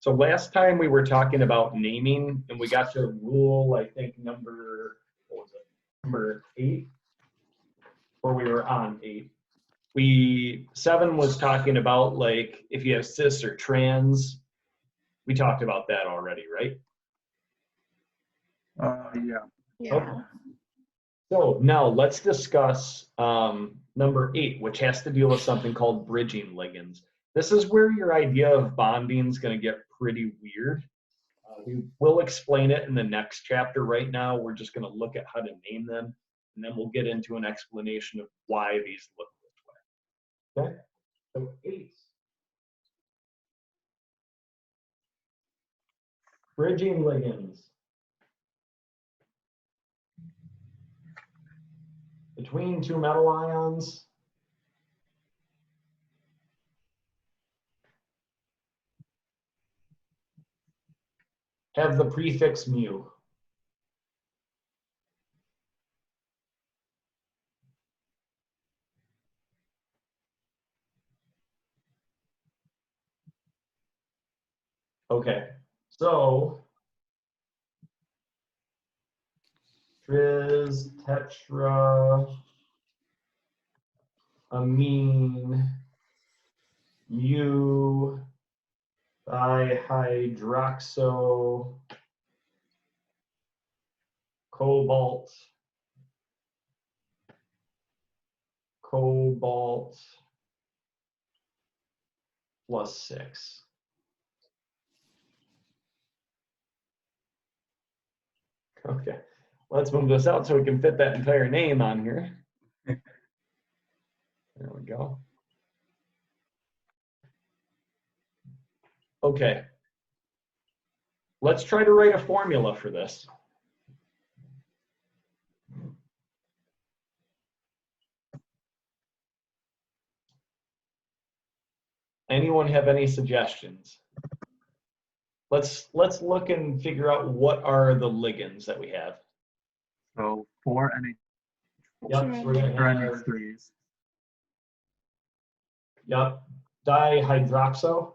So last time we were talking about naming, and we got to rule, I think, number, what was it? Number 8, or we were on 8. 7 was talking about, like, if you have cis or trans. We talked about that already, right? Yeah. Okay. So now let's discuss number 8, which has to deal with something called bridging ligands. This is where your idea of bonding is going to get pretty weird. We will explain it in the next chapter. Right now, we're just going to look at how to name them, and then we'll get into an explanation of why these look this way. Okay? So 8. Bridging ligands between 2 metal ions. Have the prefix mu. Okay, so tris, tetra, amine, mu, dihydroxo, cobalt, plus 6. Okay, let's move this out so we can fit that entire name on here. There we go. Okay, let's try to write a formula for this. Anyone have any suggestions? Let's look and figure out what are the ligands that we have. So 4 NH4. Yep, so we're gonna have NH3s. Yep, dihydroxo.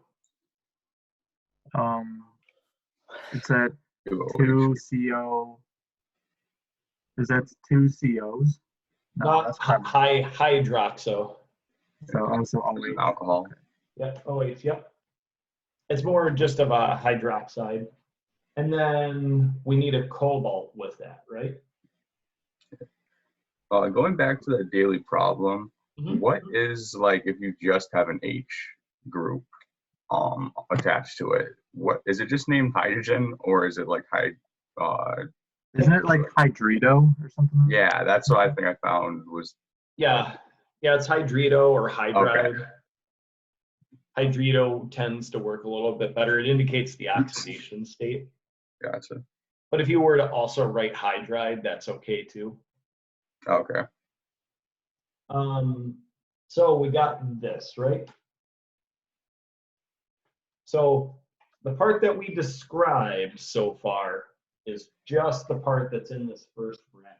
It's at 2 CO. Is that 2 COs? No, Not that's carbon. hydroxo. So also An alcohol. Yep, OH, yep. It's more just of a hydroxide. And then we need a cobalt with that, right? Going back to the daily problem, Mhm. what is, like, if you just have an H group attached to it? What is it, just named hydrogen, or is it like Isn't it like hydrido or something? yeah, that's what I think I found was. Yeah, it's hydrido or hydride. Okay. Hydrido tends to work a little bit better. It indicates the oxidation state. Gotcha. But if you were to also write hydride, that's okay too. Okay. So we got this, right? So the part that we described so far is just the part that's in this first bracket.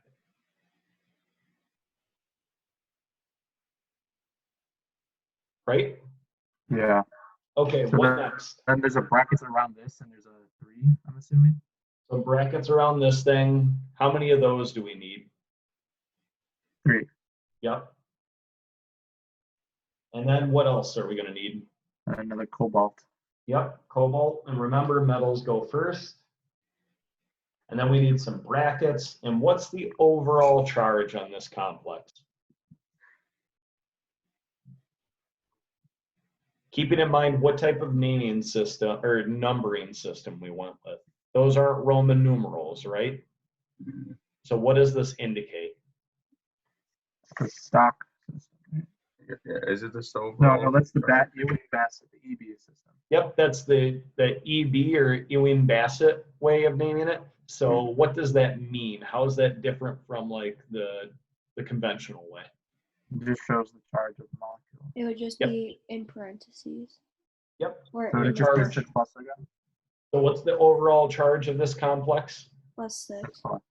Right? Yeah. Okay, So what next? Then there's a brackets around this, and there's a 3, I'm assuming. So brackets around this thing, how many of those do we need? 3. Yep. And then what else are we going to need? Another cobalt. Yep, cobalt. And remember, metals go first. And then we need some brackets. And what's the overall charge on this complex? Keeping in mind what type of naming system or numbering system we went with. Those aren't Roman numerals, right? So what does this indicate? The stock. Yeah, is it the stove? No, that's the Ewing Bassett, the EB system. Yep, that's the EB or Ewing Bassett way of naming it. So what does that mean? How is that different from like the conventional way? It just shows the charge of the molecule. It would just be in parentheses. Yep. Or So in it just the gets 6 plus again. So what's the overall charge of this complex? plus 6. 6 plus.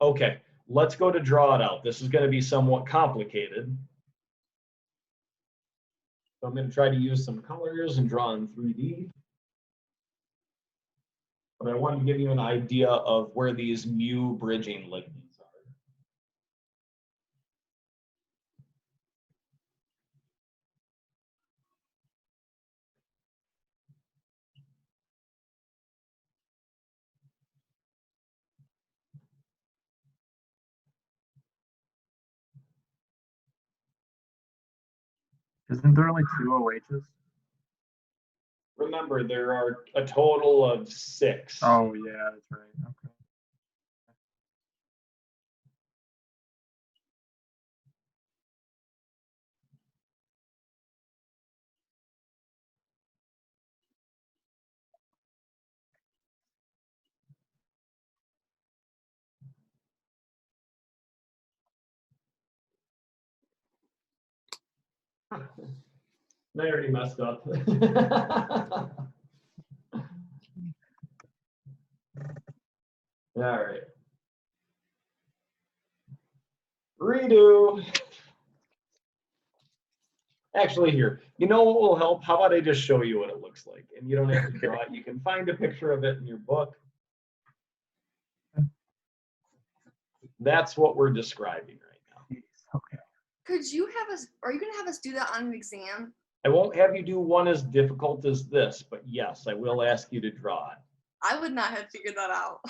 Okay, let's go to draw it out. This is going to be somewhat complicated. So I'm going to try to use some colors and draw in 3D. But I wanted to give you an idea of where these mu bridging ligands are. Isn't there only 2 OHs? Remember, there are a total of 6. Oh, yeah, that's right. Okay. I already messed up. All right. Redo. Actually, here, you know what will help? How about I just show you what it looks like? And you don't have to draw it. You can find a picture of it in your book. That's what we're describing right now. Okay. Could you have us, are you going to have us do that on an exam? I won't have you do one as difficult as this, but yes, I will ask you to draw it. I would not have figured that out.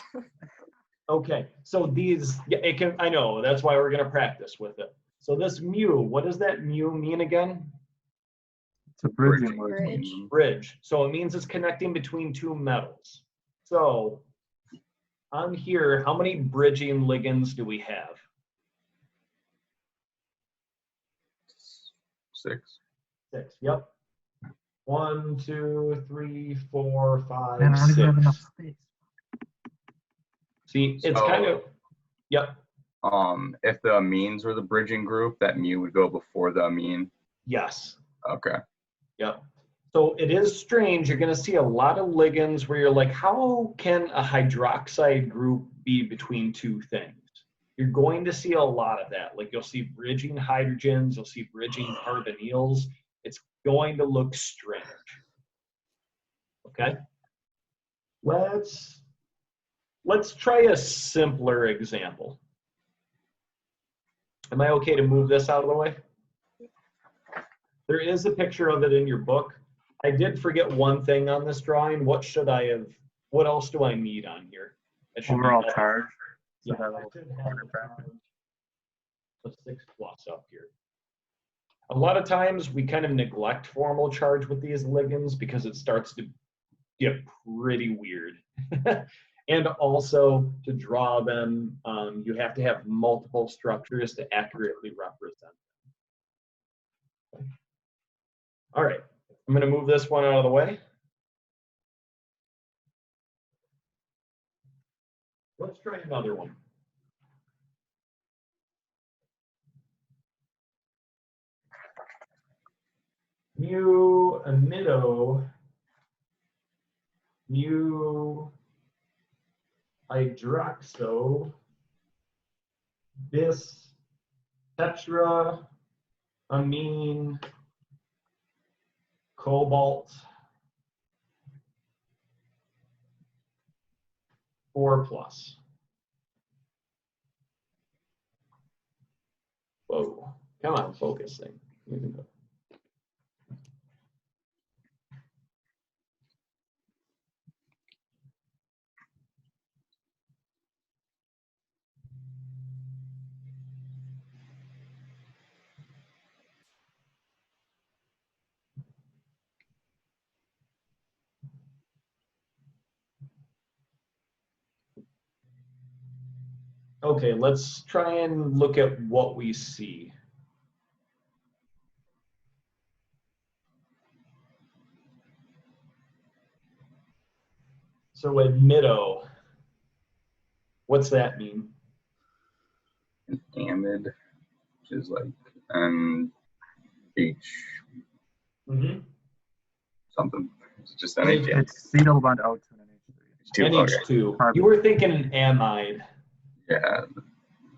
Okay, so these, yeah, it can, I know, that's why we're gonna practice with it. So this mu, what does that mu mean again? It's a bridging Bridge. ligand. Bridge. So it means it's connecting between 2 metals. So on here, how many bridging ligands do we have? 6. 6, yep. 1, 2, 3, 4, 5, Man, I don't even have 6. enough space. See, it's So- kind of, yep, If the amines were the bridging group, that mu would go before the amine. yes. Okay. Yep. So it is strange. You're going to see a lot of ligands where you're like, how can a hydroxide group be between 2 things? You're going to see a lot of that. Like you'll see bridging hydrogens, you'll see bridging carbonyls. It's going to look strange. Okay. Let's try a simpler example. Am I okay to move this out of the way? There is a picture of it in your book. I did forget one thing on this drawing. What else do I need on here? It should be Overall up. charge. Yeah, So that I little should have corner bracket. a 6+ up here. A lot of times we kind of neglect formal charge with these ligands because it starts to get pretty weird. And also to draw them, you have to have multiple structures to accurately represent them. Okay. All right, I'm going to move this one out of the way. Let's try another one. Mu amido, mu hydroxo, bis tetra amine cobalt 4+. Whoa, come on, focus thing. You can go. Okay, let's try and look at what we see. So amido, what's that mean? An amide, which is like an H Mm-hmm. something. It's just an H. It's C double bond O2 and an H3. H2. NH2. You were thinking an amide. Yeah.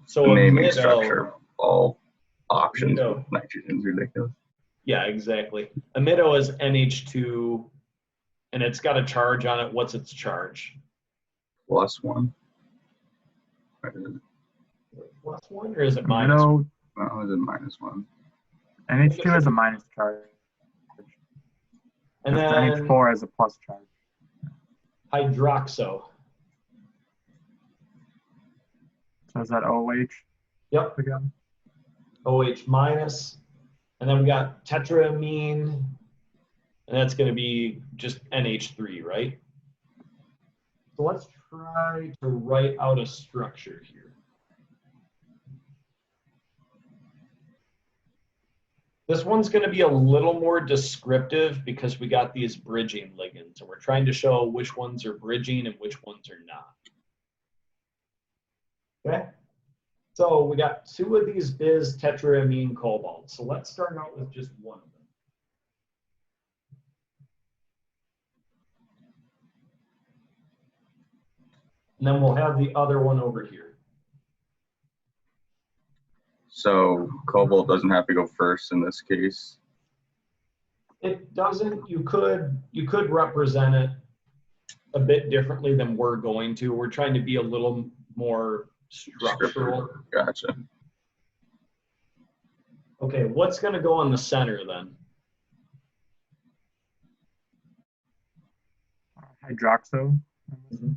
So The naming amido, structure of all options Amido. with nitrogen is ridiculous. Yeah, exactly. Amido is NH2, and it's got a charge on it. What's its charge? +1. +1, or is it minus? Amido, No, is it -1? NH2 has a minus charge. And Because then NH4 has a plus charge. hydroxo. So is that OH Yep, again? OH minus. And then we got tetraamine, and that's going to be just NH3, right? So let's try to write out a structure here. This one's going to be a little more descriptive because we got these bridging ligands, and we're trying to show which ones are bridging and which ones are not. Okay, so we got 2 of these bis tetraamine cobalt. So let's start out with just one of them. And then we'll have the other one over here. So cobalt doesn't have to go first in this case. It doesn't, you could represent it a bit differently than we're going to. We're trying to be a little more structural. Gotcha. Okay, what's going to go in the center then? Hydroxo. Mhm.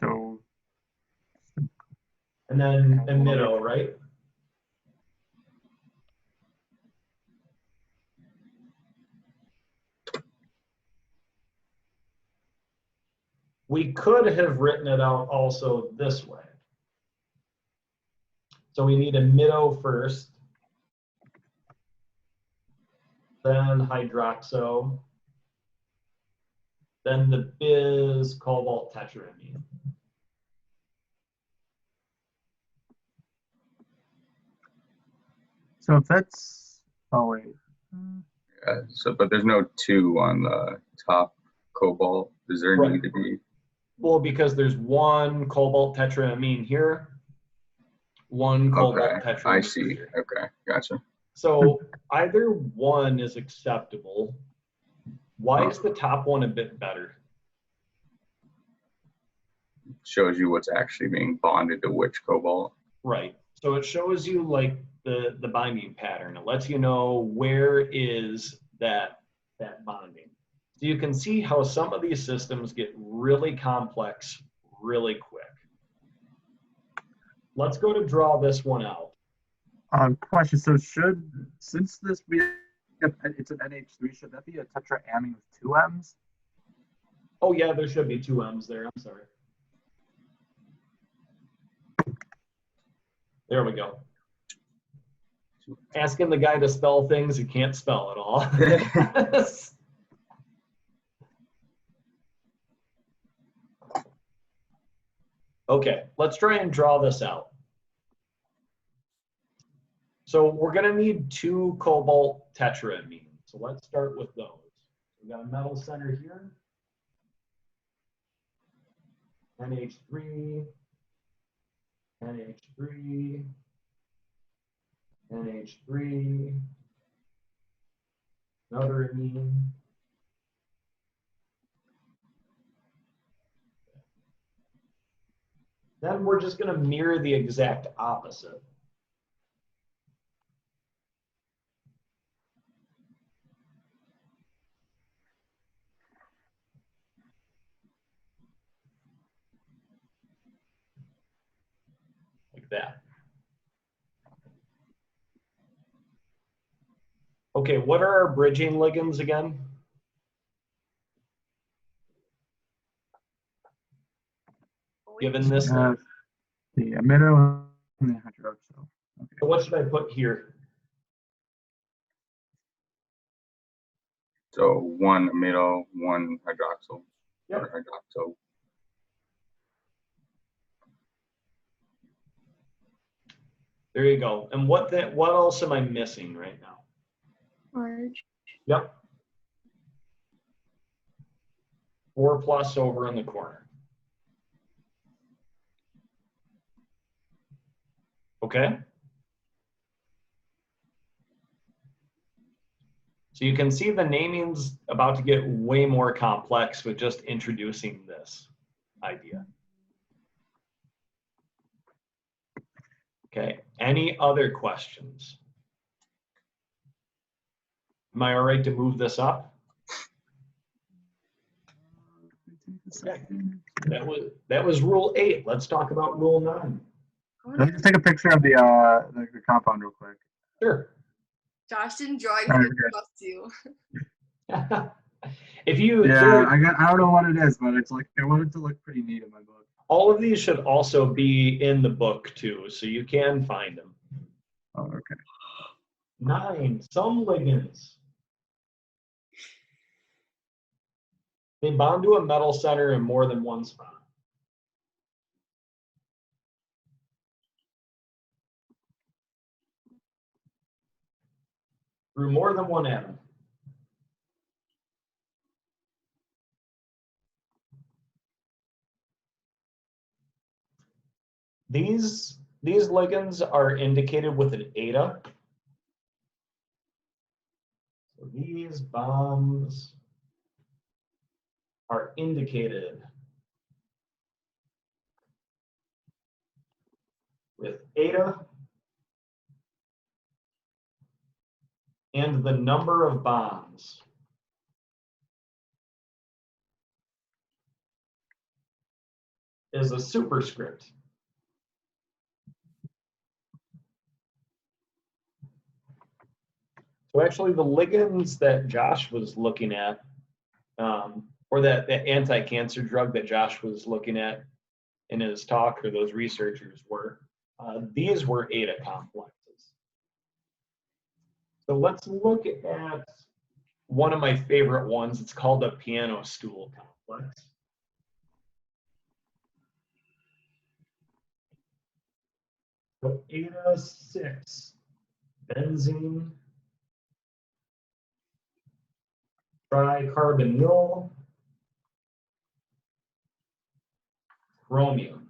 So And then amido, right? We could have written it out also this way. So we need amido first, then hydroxo, then the bis cobalt tetraamine. so if that's wait. Yeah, so, but there's no 2 on the top cobalt. Does there Right. need to be? Well, because there's one cobalt tetraamine here, one cobalt Okay, tetraamine I see. here. Okay, gotcha. So either one is acceptable. Why is the top one a bit better? Shows you what's actually being bonded to which cobalt. Right. So it shows you like the binding pattern. It lets you know where is that bonding. So you can see how some of these systems get really complex really quick. Let's go to draw this one out. Question. So since this be it's an NH3, should that be a tetraamine with 2 M's? Oh yeah, there should be 2 M's there. I'm sorry. There we go. Asking the guy to spell things he can't spell at all. Okay, let's try and draw this out. So we're going to need 2 cobalt tetraamine. So let's start with those. We got a metal center here. NH3, NH3, NH3, another amine. Then we're just going to mirror the exact opposite. Like that. Okay, what are our bridging ligands again? Given this thing. The amido and the hydroxo. Okay. So what should I put here? So 1 amido, 1 hydroxyl. Yep. Or hydroxo. There you go. And what else am I missing right now? Large. Yep. 4+ over in the corner. Okay. So you can see the naming's about to get way more complex with just introducing this idea. Okay, any other questions? Am I all right to move this up? Okay. That was rule 8. Let's talk about rule 9. Let me just take a picture of the compound real quick. Sure. Josh didn't draw All right, anything else to. If you Yeah, I don't know what it is, but it's like I want it to look pretty neat in my book. all of these should also be in the book too, so you can find them. Oh, okay. 9. Some ligands. They bond to a metal center in more than one spot. Through more than one atom. These ligands are indicated with an eta. So these bonds are indicated with eta and the number of bonds. Is a superscript. So actually the ligands that Josh was looking at, or that anti-cancer drug that Josh was looking at in his talk, or those researchers were, these were eta complexes. So let's look at one of my favorite ones. It's called the piano stool complex. So eta 6, benzene, tricarbonyl, chromium.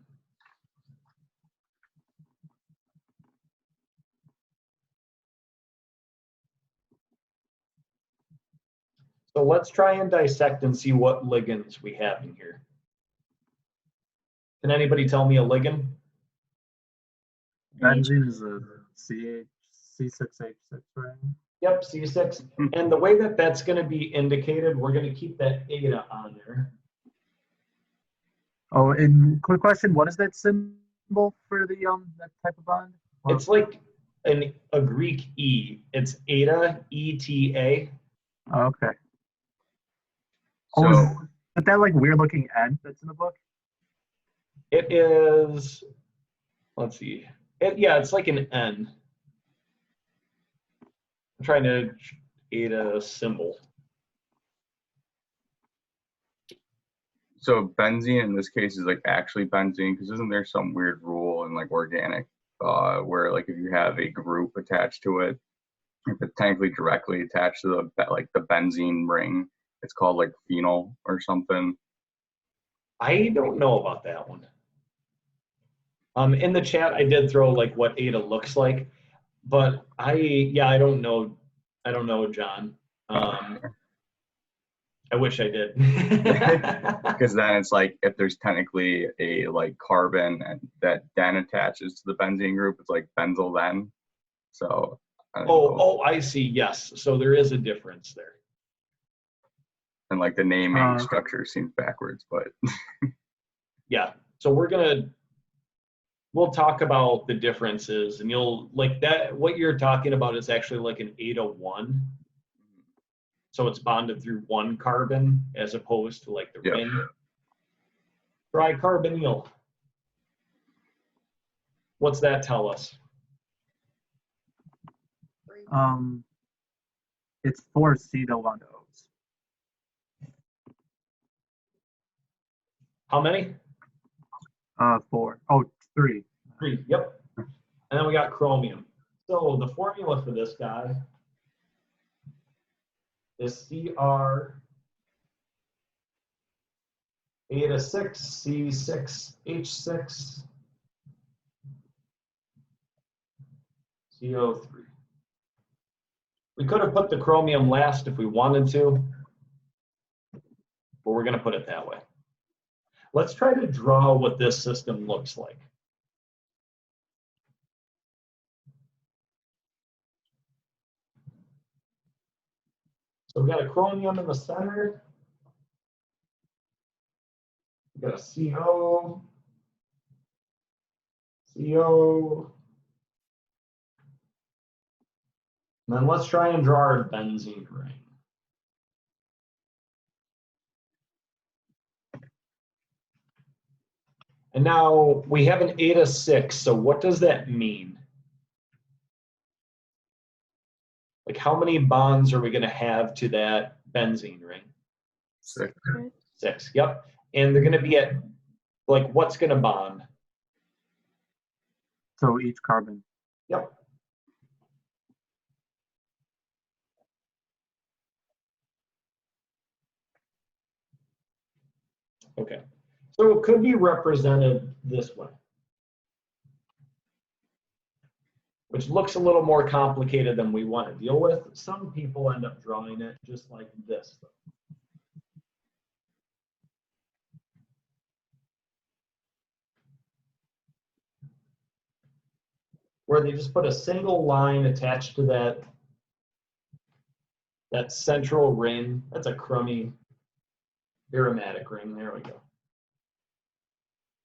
So let's try and dissect and see what ligands we have in here. Can anybody tell me a ligand? Benzene is a C6H6 ring. Yep, C6. And the way that that's going to be indicated, we're going to keep that eta on there. Oh, and quick question: what is that symbol for the that type of bond? It's like a Greek E. It's eta, ETA. Oh, okay. So, Oh, is that like weird looking N that's in the book? It is, let's see. Yeah, it's like an N. I'm trying to eta symbol. so benzene in this case is like actually benzene, because isn't there some weird rule in like organic where like if you have a group attached to it, if it's technically directly attached to the benzene ring, it's called like phenol or something. I don't know about that one. In the chat, I did throw like what eta looks like, but I don't know. I don't know, John. I wish I did. Because then it's like if there's technically a like carbon and that then attaches to the benzene group, it's like benzyl then. So I don't know. Oh, I see. Yes. So there is a difference there. And like the naming structure seems backwards, but Yeah. So we'll talk about the differences, and you'll like that. What you're talking about is actually like an eta 1. So it's bonded through one carbon as opposed to like the Yep. ring. Tricarbonyl. What's that tell us? It's 4 acetyl bond O's. How many? 4. Oh, 3. 3. Yep. And then we got chromium. So the formula for this guy is Cr eta 6 C6H6 CO3. We could have put the chromium last if we wanted to, but we're going to put it that way. Let's try to draw what this system looks like. So we've got a chromium in the center. We've got a CO, CO. And then let's try and draw our benzene ring. And now we have an eta 6, so what does that mean? Like how many bonds are we going to have to that benzene ring? 6. 6, yep. And they're going to be at, like, what's going to bond? So each carbon. Yep. Okay. So it could be represented this way, which looks a little more complicated than we want to deal with. Some people end up drawing it just like this. Where they just put a single line attached to that central ring. That's a crummy aromatic ring. There we go.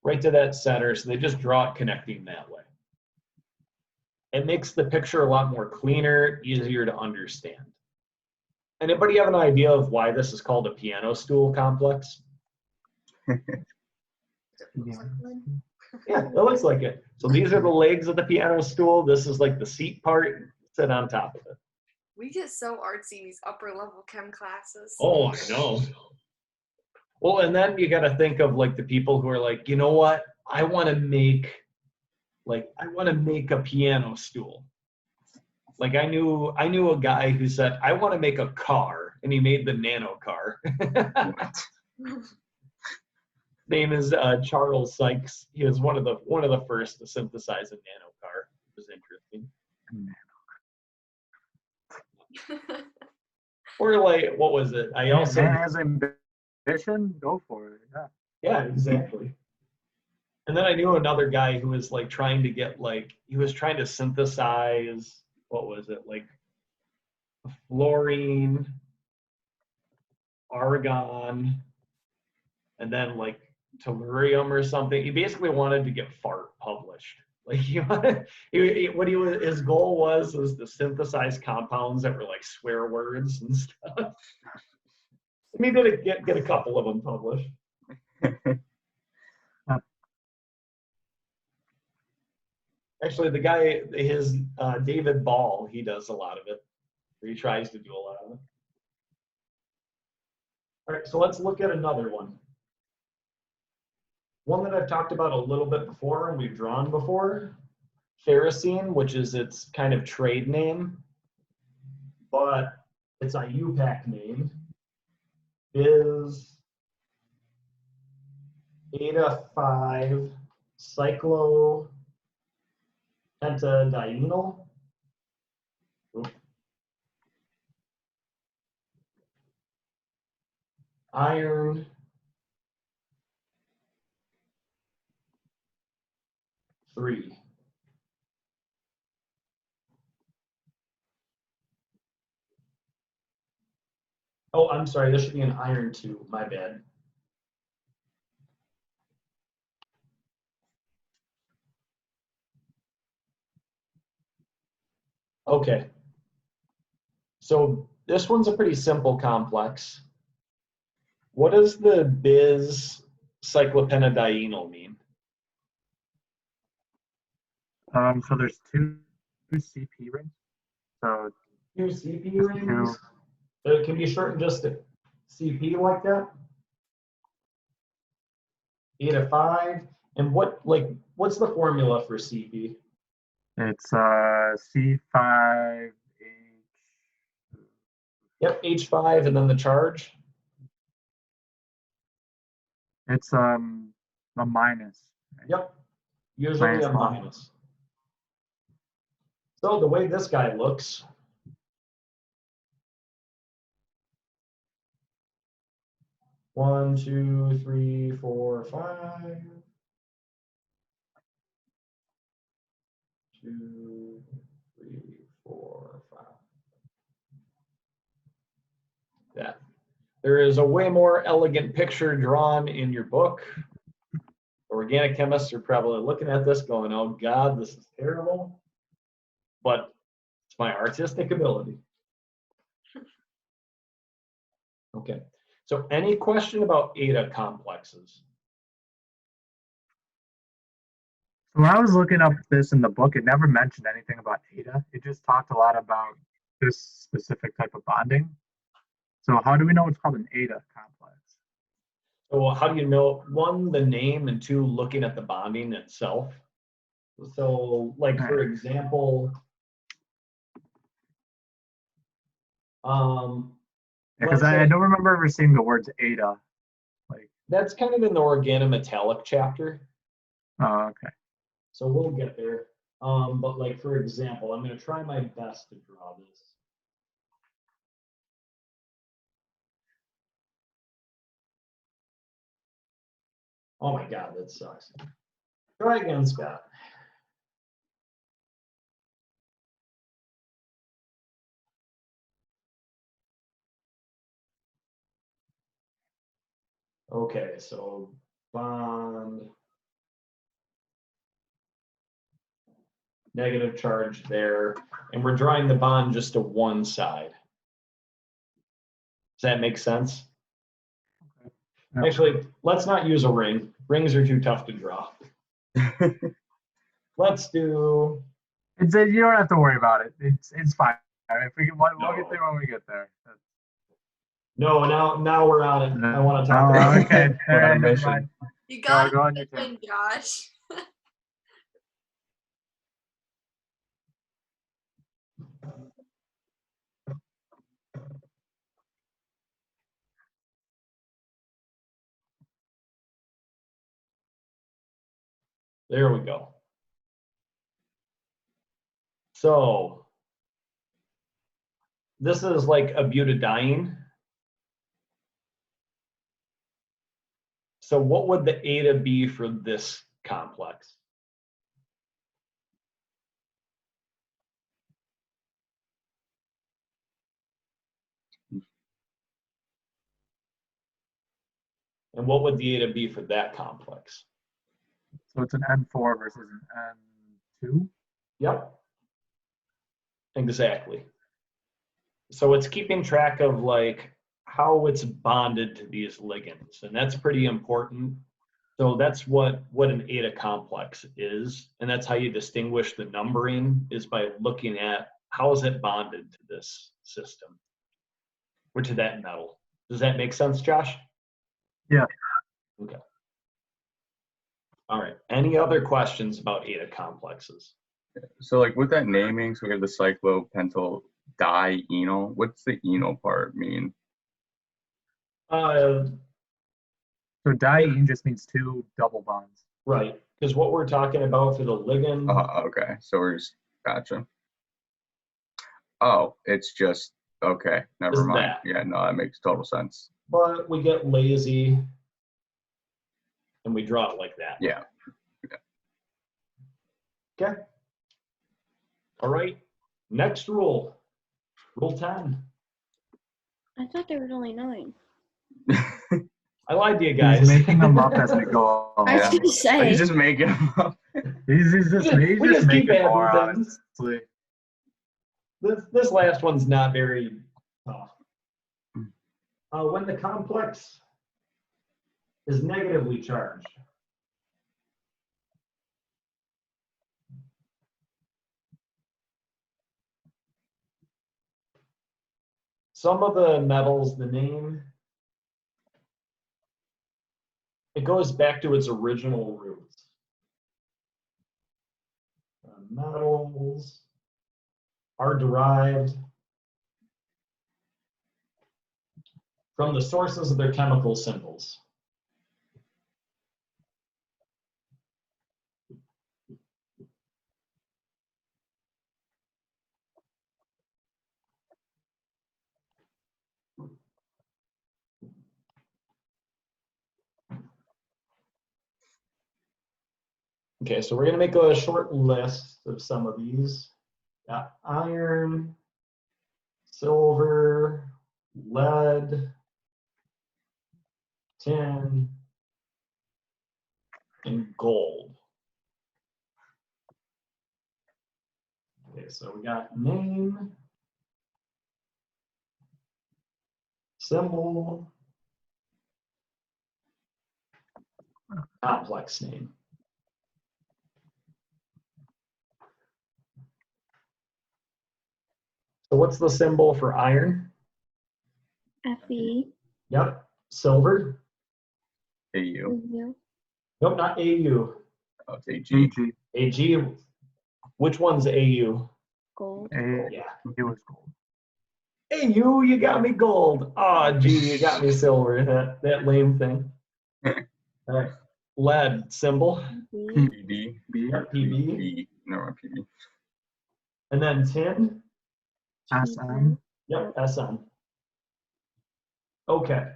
Right to that center, so they just draw it connecting that way. It makes the picture a lot more cleaner, easier to understand. Anybody have an idea of why this is called a piano stool complex? Yeah. Yeah, it looks like it. So these are the legs of the piano stool. This is like the seat part. Sit on top of it. We get so artsy in these upper level chem classes. Oh, I know. Well, and then you got to think of like the people who are like, you know what? I want to make a piano stool. Like I knew a guy who said, I want to make a car, and he made the nano car. Name is Charles Sykes. He was one of the first to synthesize a nano car. It was interesting. Or like, what was it? I also Man has ambition, go for it. Yeah. Yeah, exactly. And then I knew another guy who was like trying to get he was trying to synthesize, what was it, like fluorine, argon, and then like tellurium or something. He basically wanted to get fart published. Like his goal was to synthesize compounds that were like swear words and stuff. Maybe get a couple of them published. Actually, the guy, David Ball, he does a lot of it. Or he tries to do a lot of it. All right, so let's look at another one. One that I've talked about a little bit before and we've drawn before, Ferrocene, which is its kind of trade name, but it's a IUPAC name, is eta 5 cyclopentadienyl. Iron 3. Oh, I'm sorry, this should be an iron 2, my bad. Okay. So this one's a pretty simple complex. What does the bis cyclopentadienyl mean? So there's two CP rings. So 2 CP rings? It can be shortened just to CP like that? Eta 5. And what's the formula for CP? it's C5H. Yep, H5 and then the charge. It's a minus. Yep, usually a -1. minus. So the way this guy looks, 1, 2, 3, 4, 5. 2, 3, 4, 5. Yeah. There is a way more elegant picture drawn in your book. Organic chemists are probably looking at this going, oh God, this is terrible. But it's my artistic ability. Okay. So any question about eta complexes? So when I was looking up this in the book, it never mentioned anything about eta. It just talked a lot about this specific type of bonding. So how do we know it's called an eta complex? So how do you know, one, the name, and two, looking at the bonding itself? So like, for example, Because let's I say- don't remember ever seeing the words eta. Like, that's kind of in the organometallic chapter. oh, okay. So we'll get there. But like, for example, I'm going to try my best to draw this. Oh my God, that sucks. Try again, Scott. Okay, so bond, negative charge there, and we're drawing the bond just to one side. Does that make sense? Yeah. Actually, let's not use a ring. Rings are too tough to draw. Let's do, You don't have to worry about it. It's fine. If we can, we'll No. get there when we get there. no, now we're on it. I want to talk Oh, about okay. We're on a Never mission. mind. You got go on your it, turn. Josh. There we go. So this is like a butadiene. So what would the eta be for this complex? And what would the eta be for that complex? So it's an N4 versus an N2. Yep. Exactly. So it's keeping track of like how it's bonded to these ligands, and that's pretty important. So that's what an eta complex is, and that's how you distinguish the numbering is by looking at how is it bonded to this system or to that metal. Does that make sense, Josh? Yeah. Okay. All right. Any other questions about eta complexes? So like with that naming, so we have the cyclopentyl dienol. What's the enol part mean? So diene just means two double bonds. Right. Because what we're talking about for the ligand, Okay, so we're just gotcha. Oh, it's just okay. Never Is mind. that. Yeah, no, that makes total sense. but we get lazy and we draw it like that. Yeah. Okay. All right. Next rule. Rule 10. I thought there was only 9. I lied to you guys. He's making them up as we go along. I was Yeah. gonna say. He's just making them up. He's We just just keep making more, adding things. honestly. This last one's not very tough. When the complex is negatively charged, some of the metals, the name, it goes back to its original roots. Metals are derived from the sources of their chemical symbols. Okay, so we're going to make a short list of some of these. Got iron, silver, lead, tin, and gold. Okay, so we got name, symbol, complex name. So what's the symbol for iron? Fe. Yep. Silver? AU. U. Nope, not AU. Oh, it's AG. AG. AG. Which one's AU? Gold. Yeah. It was gold. AU, you got me gold. Oh, gee, you got me silver. That lame thing. All right. Lead symbol. B. PB. B. Yep, PB. B. No, not PB. And then tin. SM. Yep, SM. Okay.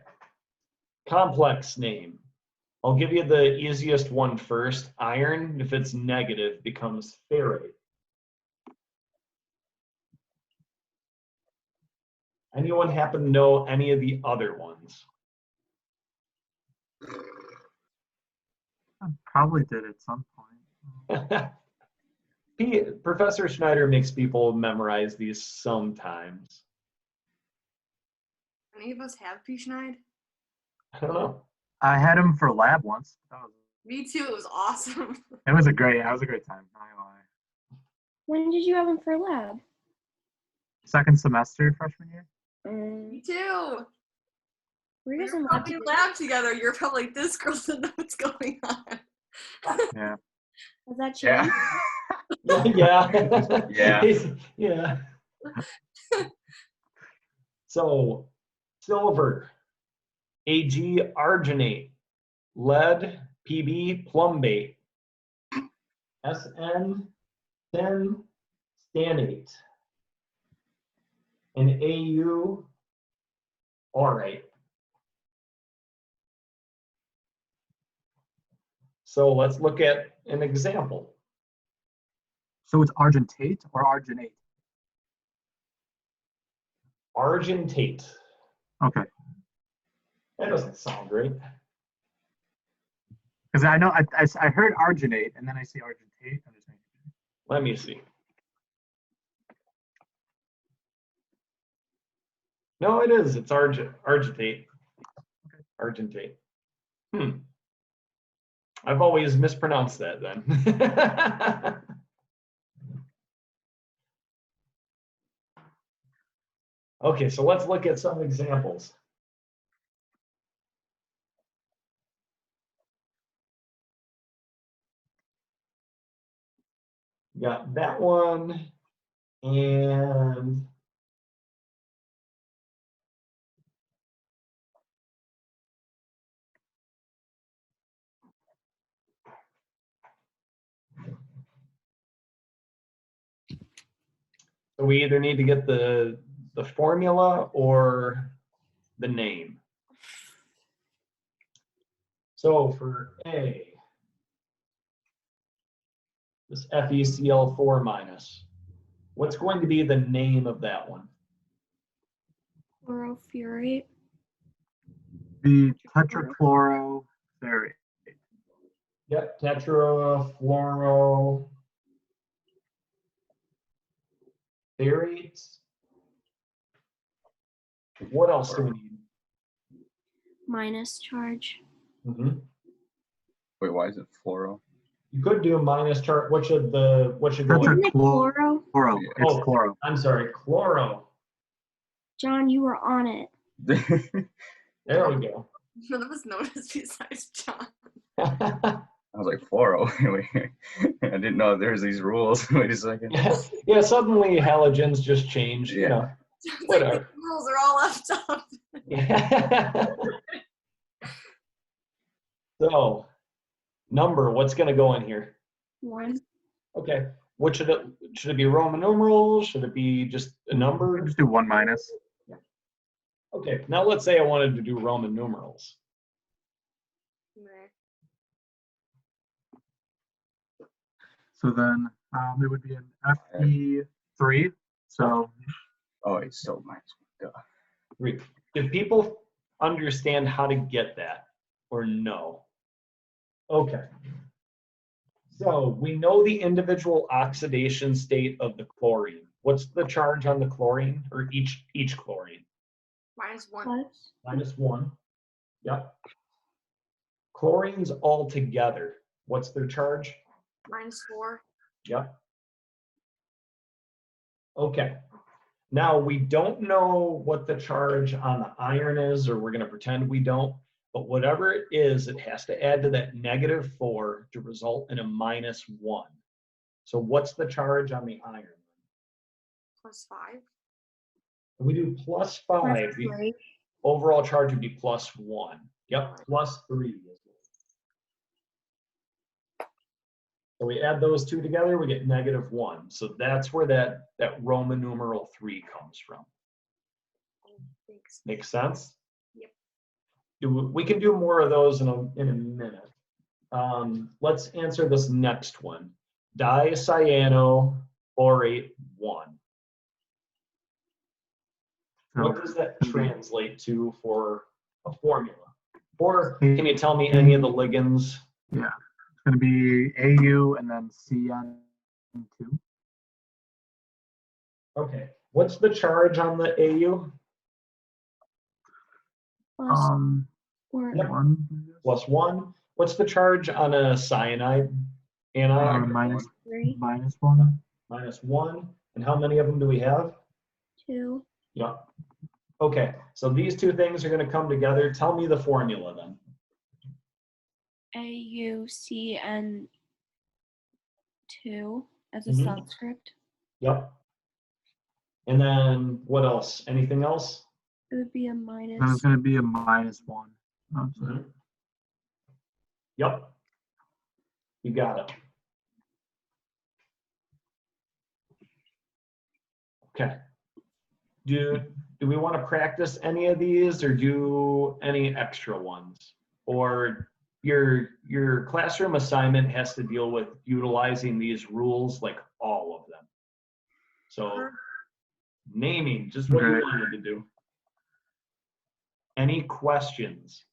Complex name. I'll give you the easiest one first. Iron, if it's negative, becomes ferrate. Anyone happen to know any of the other ones? I probably did at some point. Professor Schneider makes people memorize these sometimes. Any of us have P. Schneid? I don't know. I had him for lab once. Me too. It was awesome. It was a great time. Not gonna lie. When did you have him for lab? Second semester freshman year. Me too. Were you We guys were in lab probably in together? lab together. You're probably like, this girl doesn't know what's going on. Yeah. Was that Yeah. Shane? Yeah. Yeah. Yeah. So, silver, Ag arginate, lead, Pb plumbate, Sn, tin, stannate, and Au aurate. So let's look at an example. So it's argentate or arginate? Argentate. Okay. That doesn't sound right. Because I know I heard arginate and then I see argentate. I'm just making sure. Let me see. No, it is. It's argitate. Argentate. I've always mispronounced that then. Okay, so let's look at some examples. Got that one, and so we either need to get the formula or the name. So for A, this FeCl4 minus, what's going to be the name of that one? Chlorofurate. The tetrachloroferrate. Yep, tetrafluoroferrates. What else do we need? Minus charge. Wait, why is it fluoro? You could do a minus chart. What should go in? Isn't it chloro? Chloro. Yeah. It's Oh. chloro. I'm sorry, chloro. John, you were on it. There we go. None of us noticed besides John. I was like, fluoro. Wait, I didn't know there's these rules. Wait a second. Yeah, suddenly halogens just change, you Yeah. know. It's Whatever. like the rules are all left up. Yeah. So, number, what's going to go in here? 1. Okay. What should it be Roman numerals? Should it be just a number? Just do 1 minus. Okay. Now let's say I wanted to do Roman numerals. So then it would be an FE3. So Oh, it's so much. Duh. Great. Do people understand how to get that or no? Okay. So we know the individual oxidation state of the chlorine. What's the charge on the chlorine or each chlorine? -1. Plus. -1. Yep. Chlorines all together. What's their charge? -4. Yep. Okay. Now we don't know what the charge on the iron is, or we're going to pretend we don't, but whatever it is, it has to add to that -4 to result in a -1. So what's the charge on the iron? +5. If we do +5, the Plus 3. overall charge would be +1. Yep, +3. So we add those two together, we get -1. So that's where that Roman numeral 3 comes from. Thanks. Make sense? Yep. We can do more of those in a minute. Let's answer this next one. Dicyanoborate 1. So What does that translate to for a formula? Or can you tell me any of the ligands? yeah, it's going to be AU and then CN2. Okay. What's the charge on the AU? Plus or Yep. 1. +1. What's the charge on a cyanide? Anion? Minus 3. -1. -1. And how many of them do we have? 2. Yeah. Okay, so these two things are going to come together. Tell me the formula then. AuCN2 as a Mhm. subscript. Yep. And then what else? Anything else? It would be a Then minus. it's going to be a -1. Oh, sorry. Mhm. Yep. You got it. Okay. Do we want to practice any of these or do any extra ones? Or your classroom assignment has to deal with utilizing these rules, like all of them. So naming, just what you Right. wanted to do. Any questions?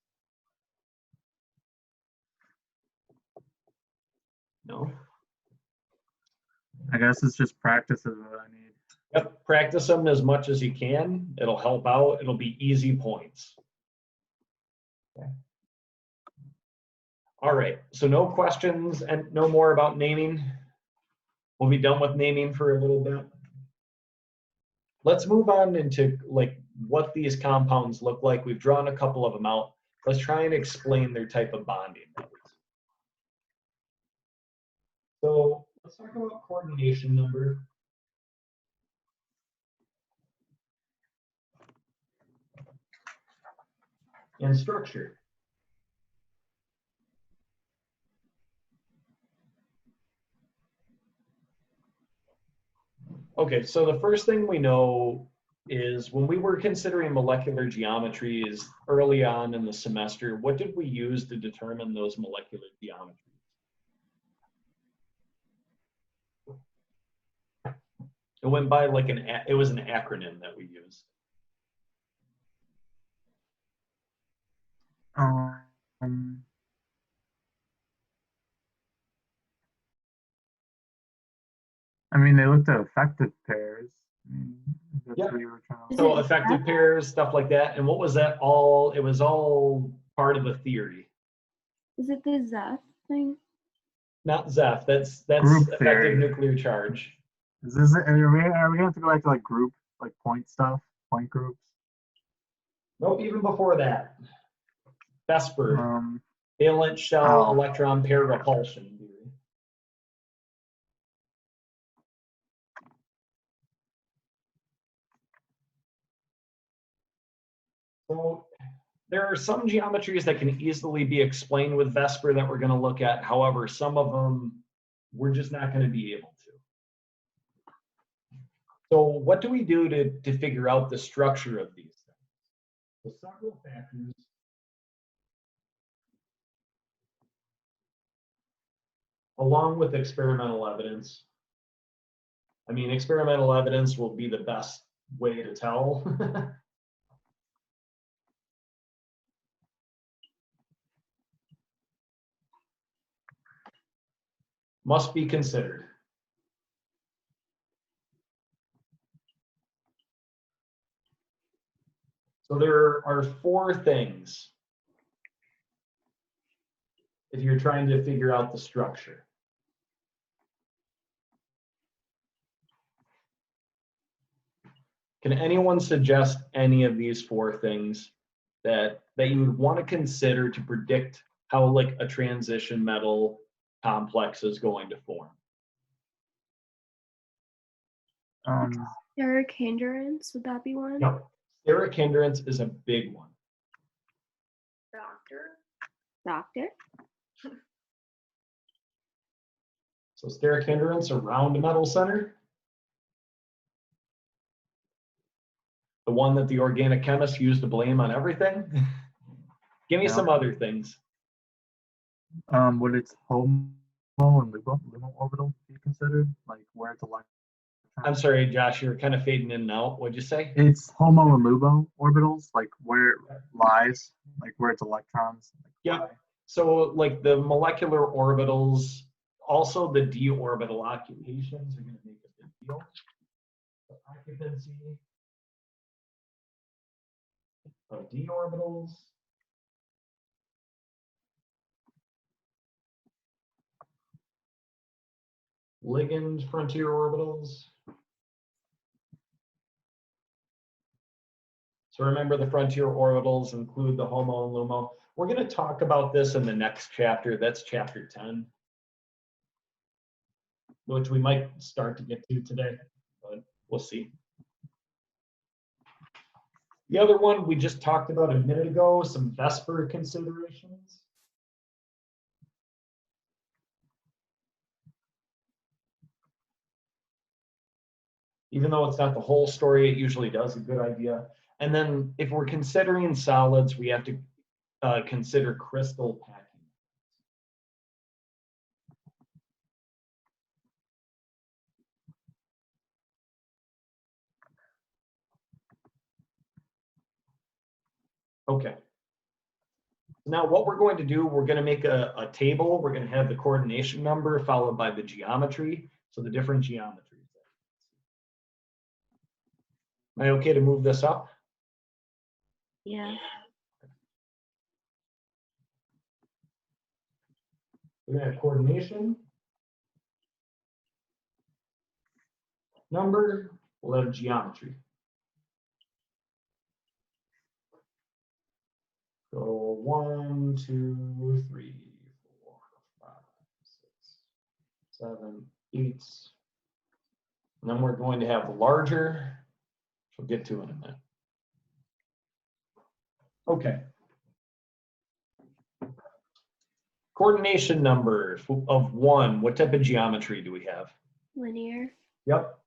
No? I guess it's just practice is what I need. Yep, practice them as much as you can. It'll help out. It'll be easy points. Okay. All right, so no questions and no more about naming. We'll be done with naming for a little bit. Let's move on into like what these compounds look like. We've drawn a couple of them out. Let's try and explain their type of bonding. So let's talk about coordination number. And structure. Okay, so the first thing we know is when we were considering molecular geometries early on in the semester, what did we use to determine those molecular geometries? It went by like it was an acronym that we used. I mean, they looked at effective pairs. I mean, that's Yep. what you were trying to. Is So it effective pairs, stuff like that. And what was that all? It was all part of a theory. Is it the Zeph thing? Not Zeph, that's Group effective theory. nuclear charge. Is this? Are we gonna have to go back to like group, like point stuff, point groups? Nope, even before that. Vesper, valence shell Oh. electron pair repulsion theory. So there are some geometries that can easily be explained with Vesper that we're going to look at. However, some of them we're just not going to be able to. So what do we do to figure out the structure of these things? So several factors. along with experimental evidence. I mean, experimental evidence will be the best way to tell. Must be considered. So there are 4 things if you're trying to figure out the structure. Can anyone suggest any of these 4 things that you would want to consider to predict how like a transition metal complex is going to form? Steric hindrance, would that be one? Yep. Steric hindrance is a big one. Doctor. Doctor? So steric hindrance around a metal center. The one that the organic chemists use to blame on everything. Give me Yeah. some other things. Would its HOMO and LUMO orbital be considered? Like where it's electron? I'm sorry, Josh, you're kind of fading in and out. What'd you say? It's HOMO and LUMO orbitals, like where it lies, like where its electrons. Like, Yep. lie. So like the molecular orbitals, also the d orbital occupations are going to make a big deal. The occupancy of d orbitals. Ligand frontier orbitals. So remember, the frontier orbitals include the HOMO and LUMO. We're going to talk about this in the next chapter. That's chapter 10, which we might start to get to today, but we'll see. The other one we just talked about a minute ago, some VESPR considerations. Even though it's not the whole story, it usually does a good idea. And then if we're considering solids, we have to consider crystal packing. Okay. Now what we're going to do, we're going to make a table. We're going to have the coordination number followed by the geometry. So the different geometries. Am I okay to move this up? Yeah. We're going to have coordination number. We'll have geometry. So 1, 2, 3, 4, 5, 6, 7, 8. And then we're going to have larger, which we'll get to in a minute. Okay. Coordination number of 1. What type of geometry do we have? Linear. Yep.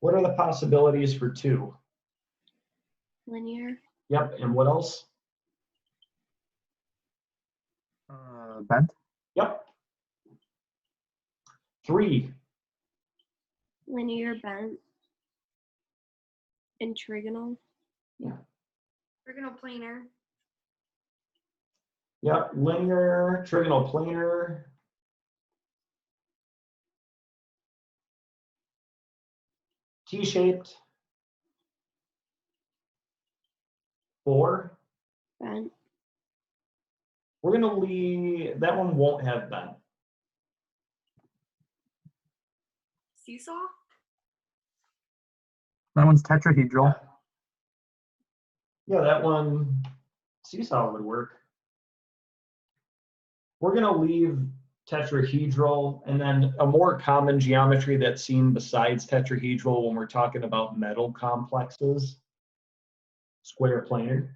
What are the possibilities for 2? Linear. Yep. And what else? Bent. Yep. 3. Linear bent. And trigonal. Trigonal planar. Yep. Linear, trigonal planar. T-shaped. 4. Bent. We're going to leave, that one won't have bent. Seesaw. That one's tetrahedral. Yeah, that one, seesaw would work. We're going to leave tetrahedral, and then a more common geometry that's seen besides tetrahedral when we're talking about metal complexes, square planar.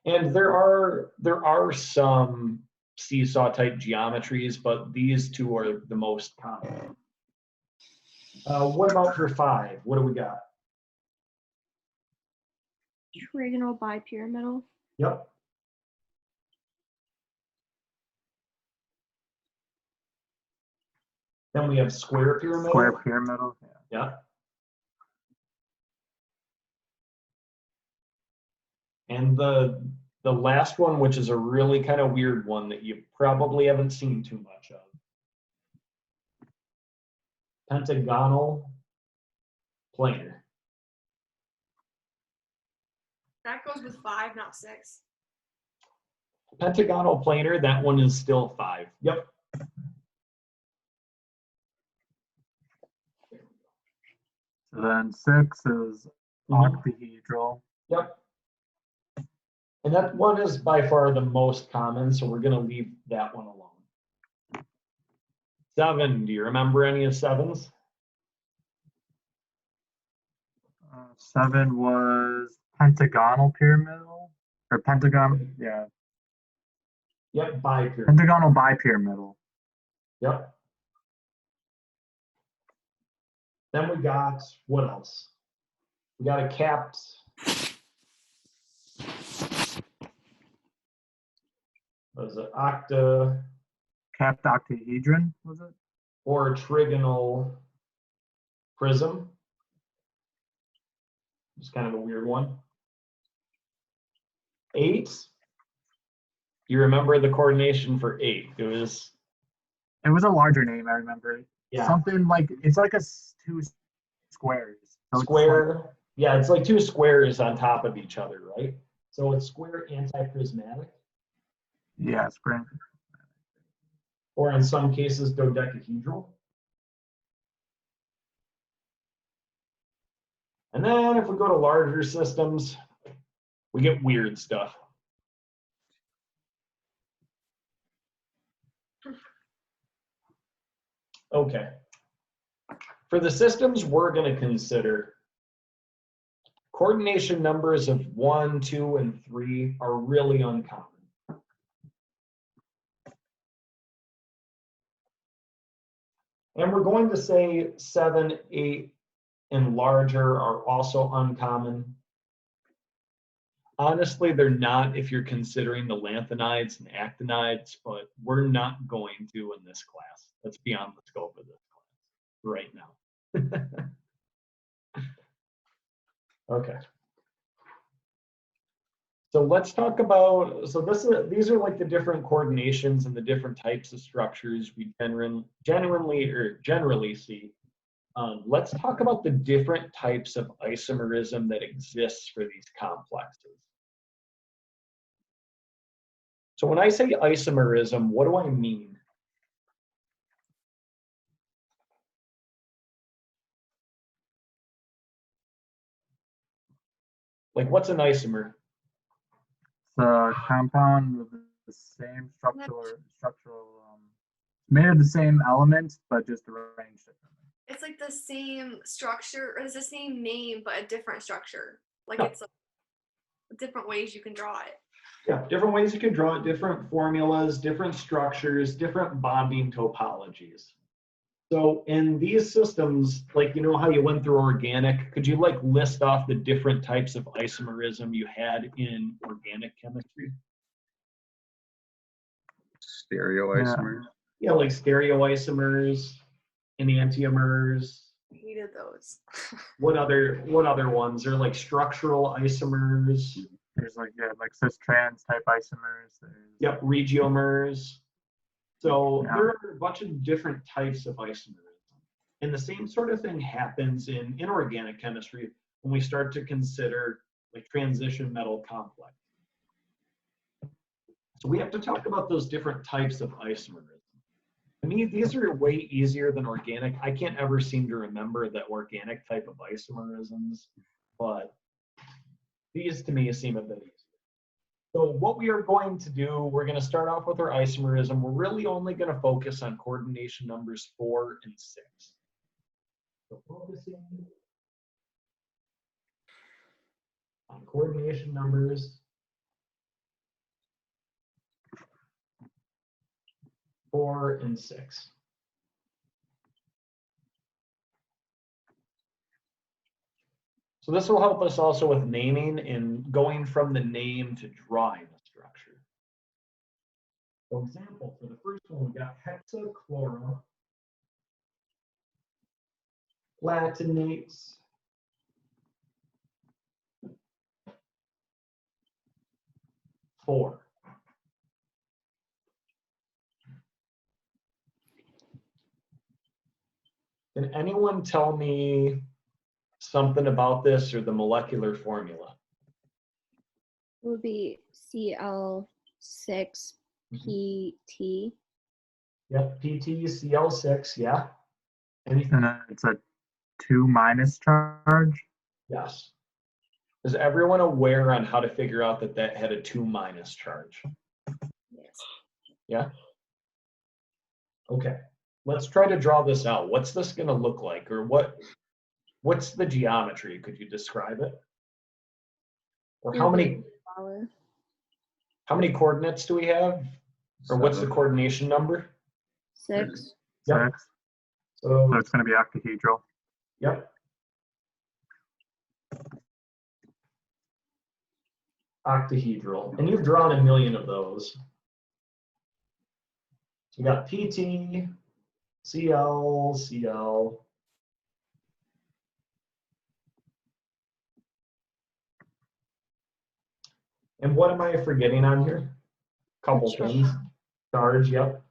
And there are some seesaw type geometries, but these 2 are the most common. What about for 5? What do we got? Trigonal bipyramidal. Yep. Then we have square pyramidal. Square pyramidal. Yeah. Yeah. And the last one, which is a really kind of weird one that you probably haven't seen too much of. Pentagonal planar. That goes with 5, not 6. Pentagonal planar, that one is still 5. Yep. So then 6 is octahedral. Yep. And that one is by far the most common, so we're going to leave that one alone. 7, do you remember any of 7s? 7 was pentagonal pyramidal, or pentagon, yeah, Yep, bipyramidal. pentagonal bipyramidal. Yep. Then we got, what else? We got a capped. What is it? Capped octahedron, was it? Or trigonal prism. It's kind of a weird one. 8. Do you remember the coordination for 8? It was a larger name, I remember. yeah. Something like, it's like two squares. So Square. Yeah, it's like 2 squares on top of each other, right? So it's square antiprismatic. Yeah, square. Or in some cases, dodecahedral. And then if we go to larger systems, we get weird stuff. Okay. For the systems we're going to consider, coordination numbers of 1, 2, and 3 are really uncommon. And we're going to say 7, 8, and larger are also uncommon. Honestly, they're not if you're considering the lanthanides and actinides, but we're not going to in this class. That's beyond the scope of this class right now. Okay. So let's talk about, so these are like the different coordinations and the different types of structures we generally see. Let's talk about the different types of isomerism that exists for these complexes. So when I say isomerism, what do I mean? Like, what's an isomer? It's a compound with the same made of the same elements, but just arranged differently. It's like the same structure, or it's the same name, but a different structure. Like Yeah. it's different ways you can draw it. Yeah, different ways you can draw it, different formulas, different structures, different bonding topologies. So in these systems, like, you know how you went through organic, could you like list off the different types of isomerism you had in organic chemistry? Stereoisomers. Yeah, like stereoisomers, enantiomers. I hated those. What other ones? Are like structural isomers. There's like cis-trans type isomers. Yep, regiomers. So there are a bunch of different types of isomerism. And the same sort of thing happens in inorganic chemistry when we start to consider like transition metal complex. So we have to talk about those different types of isomerism. To me, these are way easier than organic. I can't ever seem to remember the organic type of isomerisms, but these to me seem a bit easier. So what we are going to do, we're going to start off with our isomerism. We're really only going to focus on coordination numbers 4 and 6. So focusing on coordination numbers 4 and 6. So this will help us also with naming and going from the name to drawing a structure. For example, for the first one, we got hexachloro platinates four. Can anyone tell me something about this or the molecular formula? It would be Cl6PT. Yep, PTCl6, yeah. Anything? And then it's a 2- charge. Yes. Is everyone aware on how to figure out that that had a 2- charge? Yes. Yeah? Okay. Let's try to draw this out. What's this going to look like? Or what's the geometry? Could you describe it? Or how many coordinates do we have? Or what's the 7. coordination number? 6. Yep. 6. So it's going to be octahedral. Yep. Octahedral. And you've drawn a million of those. So we got PT, CL, CL. And what am I forgetting on here? Couple Charge. things. Charge, yep.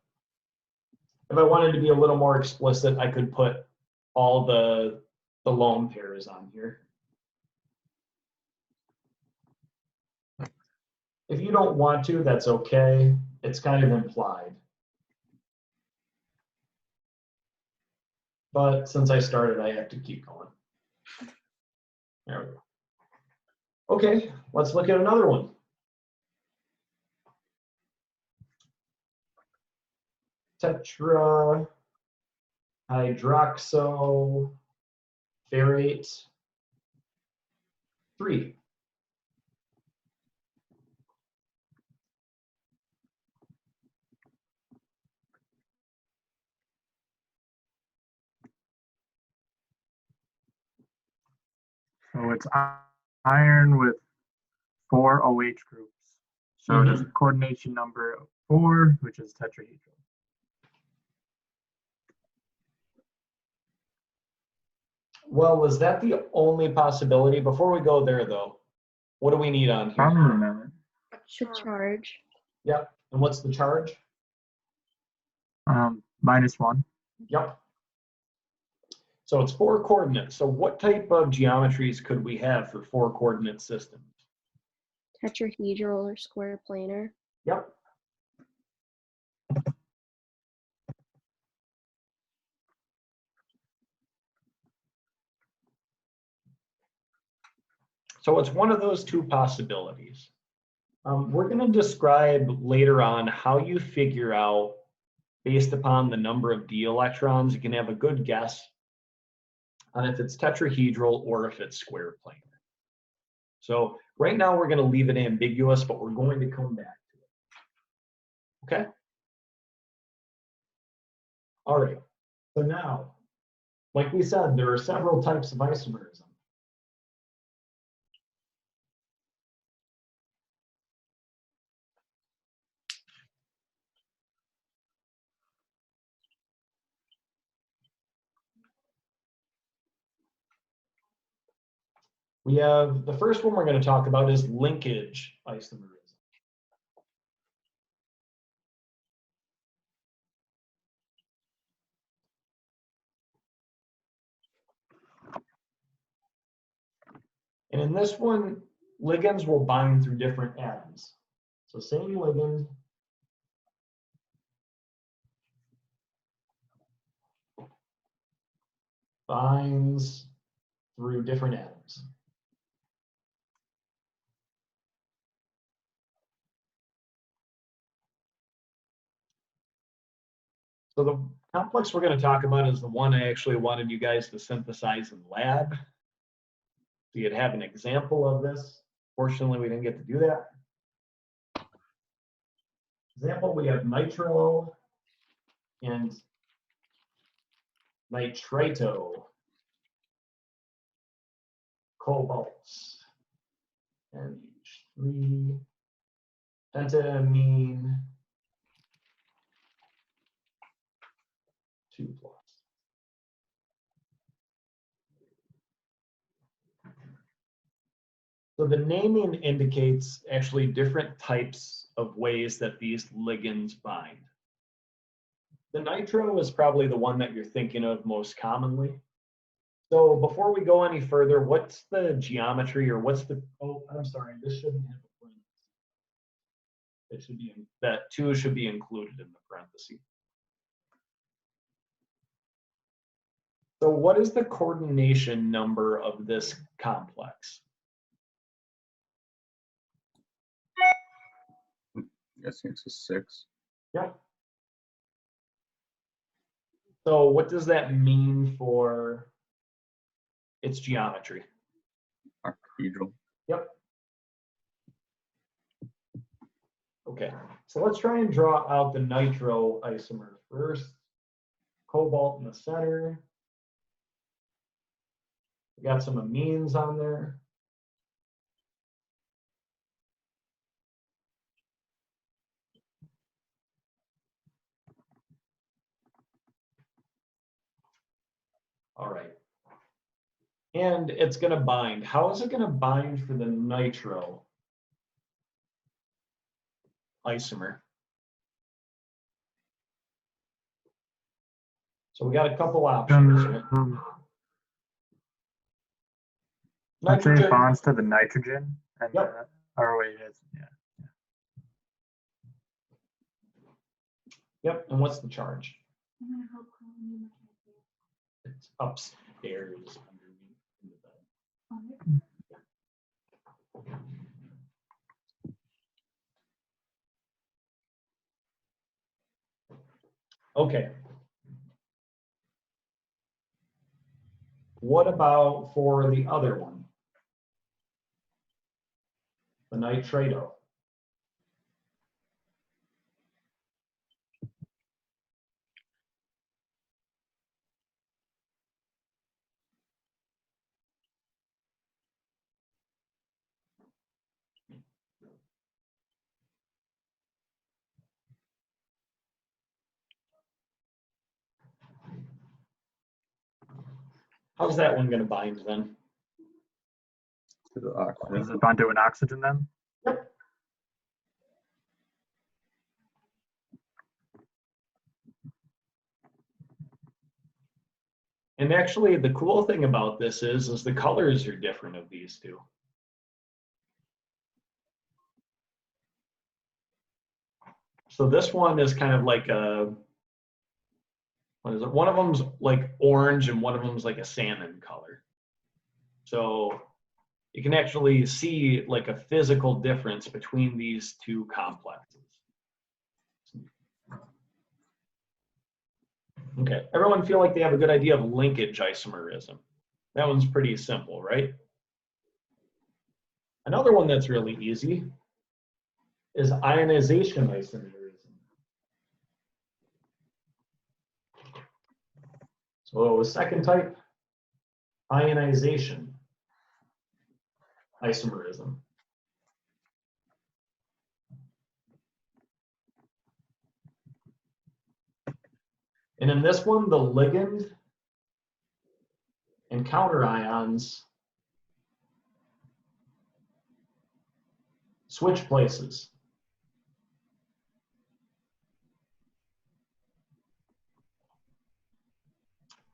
If I wanted to be a little more explicit, I could put all the lone pairs on here. If you don't want to, that's okay. It's kind of implied. But since I started, I have to keep going. There we go. Okay, let's look at another one. Tetrahydroxoferrate 3. So it's iron with 4 OH groups. So it has a coordination number of 4, which is tetrahedral. Well, was that the only possibility? Before we go there, though, what do we need on here? Probably not. The charge. Yep. And what's the charge? -1. Yep. So it's 4 coordinates. So what type of geometries could we have for 4 coordinate systems? Tetrahedral or square planar. Yep. So it's one of those 2 possibilities. We're going to describe later on how you figure out, based upon the number of d electrons, you can have a good guess on if it's tetrahedral or if it's square planar. So right now we're going to leave it ambiguous, but we're going to come back to it. Okay? All right. So now, like we said, there are several types of isomerism. We have, the first one we're going to talk about is linkage isomerism. And in this one, ligands will bind through different atoms. So same ligand, binds through different atoms. So the complex we're going to talk about is the one I actually wanted you guys to synthesize in lab. So you'd have an example of this. Fortunately, we didn't get to do that. Example, we have nitro and nitrito cobalts. NH3, pentamine, 2+. So the naming indicates actually different types of ways that these ligands bind. The nitro is probably the one that you're thinking of most commonly. So before we go any further, what's the geometry or what's the, oh, I'm sorry, this shouldn't have a parenthesis. It should be, that 2 should be included in the parenthesis. So what is the coordination number of this complex? Guessing it's a 6. Yeah. So what does that mean for its geometry? Octahedral. Yep. Okay, so let's try and draw out the nitro isomer first. Cobalt in the center. We got some amines on there. All right. And it's going to bind. How is it going to bind for the nitro isomer? So we got a couple options. Right? I'd say it Nitrogen. bonds to the nitrogen. And Yep. or wait, it's, yeah. Yep, and what's the charge? It's upstairs underneath in the bed. Okay. What about for the other one? The nitrato. How's that one going to bind then? To the oxygen. Does it bond to an oxygen then? Yep. And actually, the cool thing about this is the colors are different of these two. So this one is kind of like a, what is it? One of them's like orange and one of them's like a salmon color. So you can actually see like a physical difference between these two complexes. Okay, everyone feel like they have a good idea of linkage isomerism. That one's pretty simple, right? Another one that's really easy is ionization isomerism. So second type, ionization isomerism. And in this one, the ligand and counter ions switch places.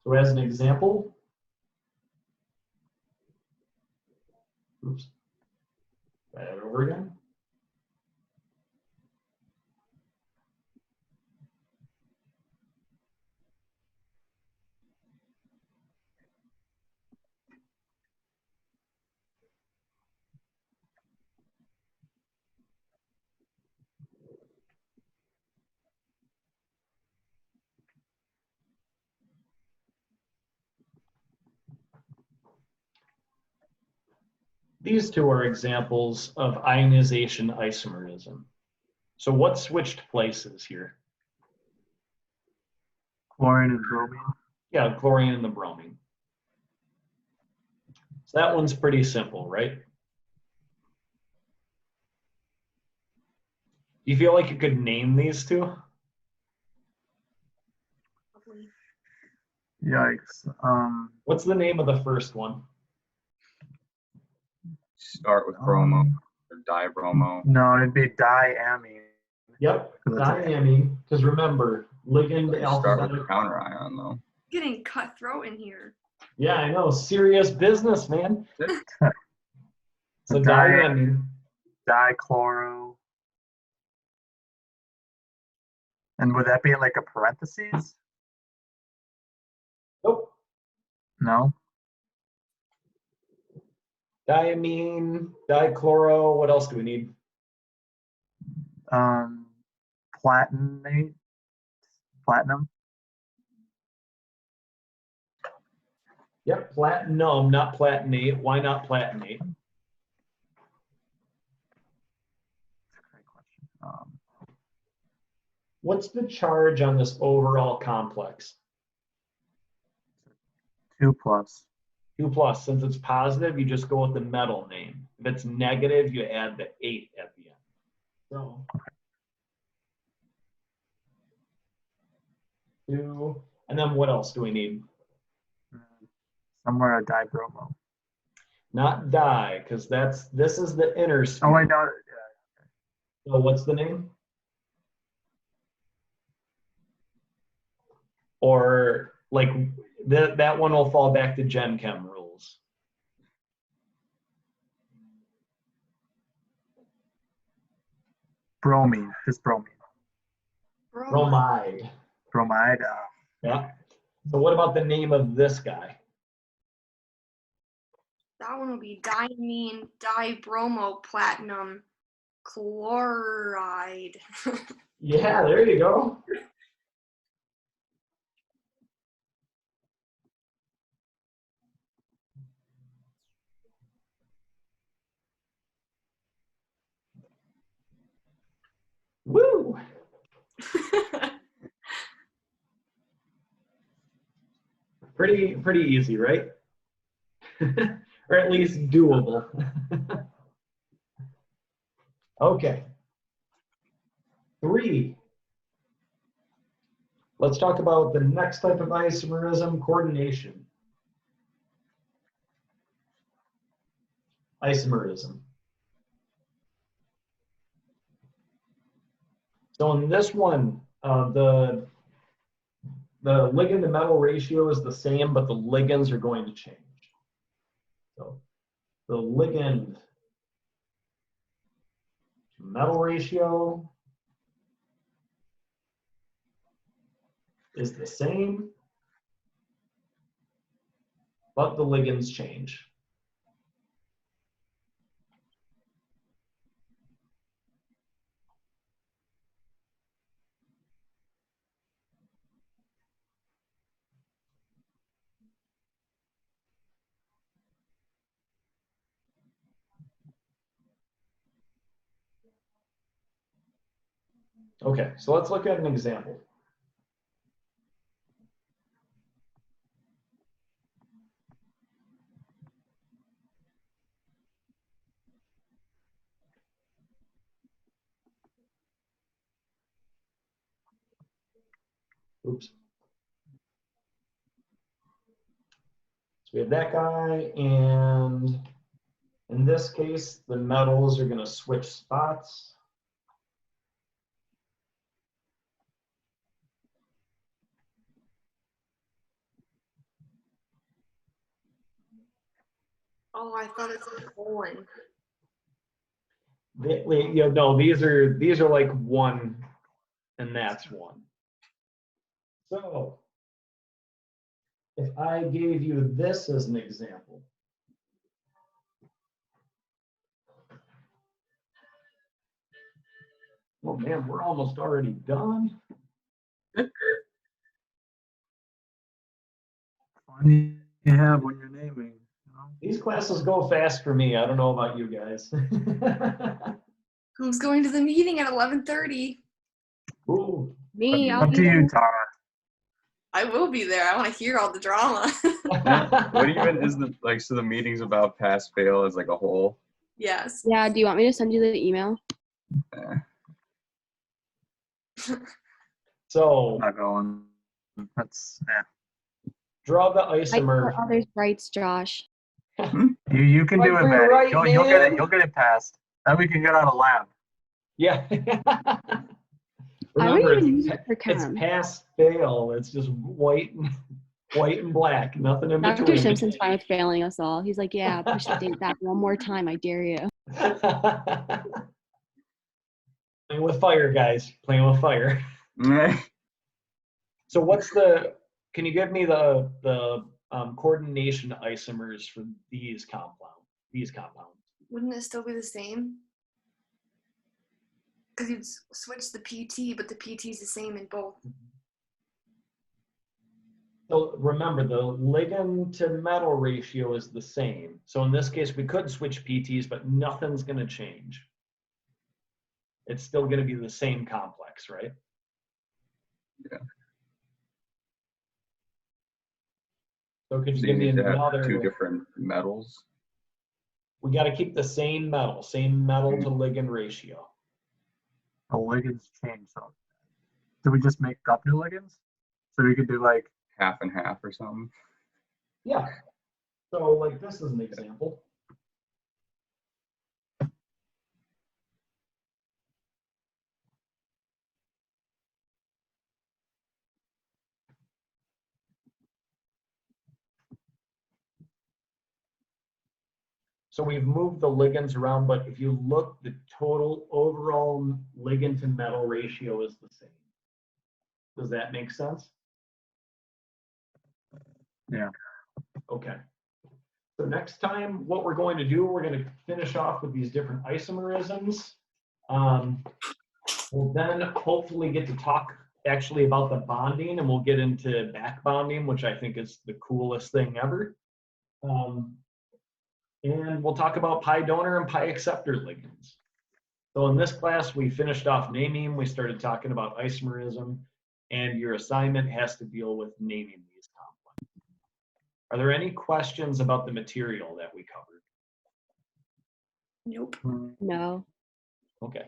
So as an example, oops, try that over again. These two are examples of ionization isomerism. So what switched places here? Chlorine and bromine. Yeah, chlorine and the bromine. So that one's pretty simple, right? Do you feel like you could name these two? Yikes. What's the name of the first one? Start with bromo Um, or dibromo. no, it'd be diamine. Yep, 'Cause it's a- diamine. Because remember, ligand You start with alphabetic. the counter ion though. Getting cutthroat in here. Yeah, I know. Serious business, man. So Di- diamine. Dichloro. And would that be in like a parentheses? Nope. No. Diamine, dichloro. What else do we need? Platinate. Platinum. Yep, platinum, not platinate. Why not platinate? Great question. What's the charge on this overall complex? 2+. 2+. Since it's positive, you just go with the metal name. If it's negative, you add the 8 at the end. So 2. And then what else do we need? Somewhere a dibromo. Not di, because this is the inner sphere. Oh, I know. So what's the name? Or like that one will fall back to Gen Chem rules. Bromine. Just bromine. Bromide. Bromide. Yeah. So what about the name of this guy? That one will be diamine dibromoplatinum chloride. Yeah, there you go. Woo! Pretty easy, right? Or at least doable. Okay. 3. Let's talk about the next type of isomerism, coordination. Isomerism. So in this one, the ligand to metal ratio is the same, but the ligands are going to change. So the ligand to metal ratio is the same, but the ligands change. Okay, so let's look at an example. Oops. So we have that guy, and in this case, the metals are going to switch spots. Oh, I thought it was colon. No, these are like 1, and that's 1. So if I gave you this as an example, oh man, we're almost already done. Fun you have when you're naming. You know? These classes go fast for me. I don't know about you guys. Who's going to the meeting at 11:30? Ooh, Me, Up to you, Tara. I will be there. I want to hear all the drama. What even is the like? So the meetings about pass fail as like a whole. Yes. Yeah, do you want me to send you the email? Eh. So Not going. That's draw the Fight isomer. for others' rights, Josh. you can do Fight it, for your Maddie. right, You'll get it. man. You'll get it passed. Then we can get out of lab. Yeah. I Remember, don't even use it for it's chem. pass fail. It's just white and black, nothing in Dr. between. Simpson's fine with failing us all. He's like, yeah, push the date back one more time. I dare you. Playing with fire, guys. Playing with fire. Eh. So can you give me the coordination isomers for these compounds? Wouldn't it still be the same? Because you'd switch the PT, but the PT is the same in both. So remember, the ligand to metal ratio is the same. So in this case, we could switch PTs, but nothing's going to change. It's still going to be the same complex, right? Yeah. So could you So give you me need to have another? two different metals. We got to keep the same metal to ligand ratio. The ligands change. So, do we just make up new ligands? So we could do like Half and half or something. Yeah. So like this is an example. So we've moved the ligands around, but if you look, the total overall ligand to metal ratio is the same. Does that make sense? Yeah. Okay. So next time, what we're going to do, we're going to finish off with these different isomerisms. We'll then hopefully get to talk actually about the bonding, and we'll get into back bonding, which I think is the coolest thing ever. And we'll talk about pi donor and pi acceptor ligands. So in this class, we finished off naming. We started talking about isomerism, and your assignment has to deal with naming these complexes. Are there any questions about the material that we covered? Nope. No. Okay.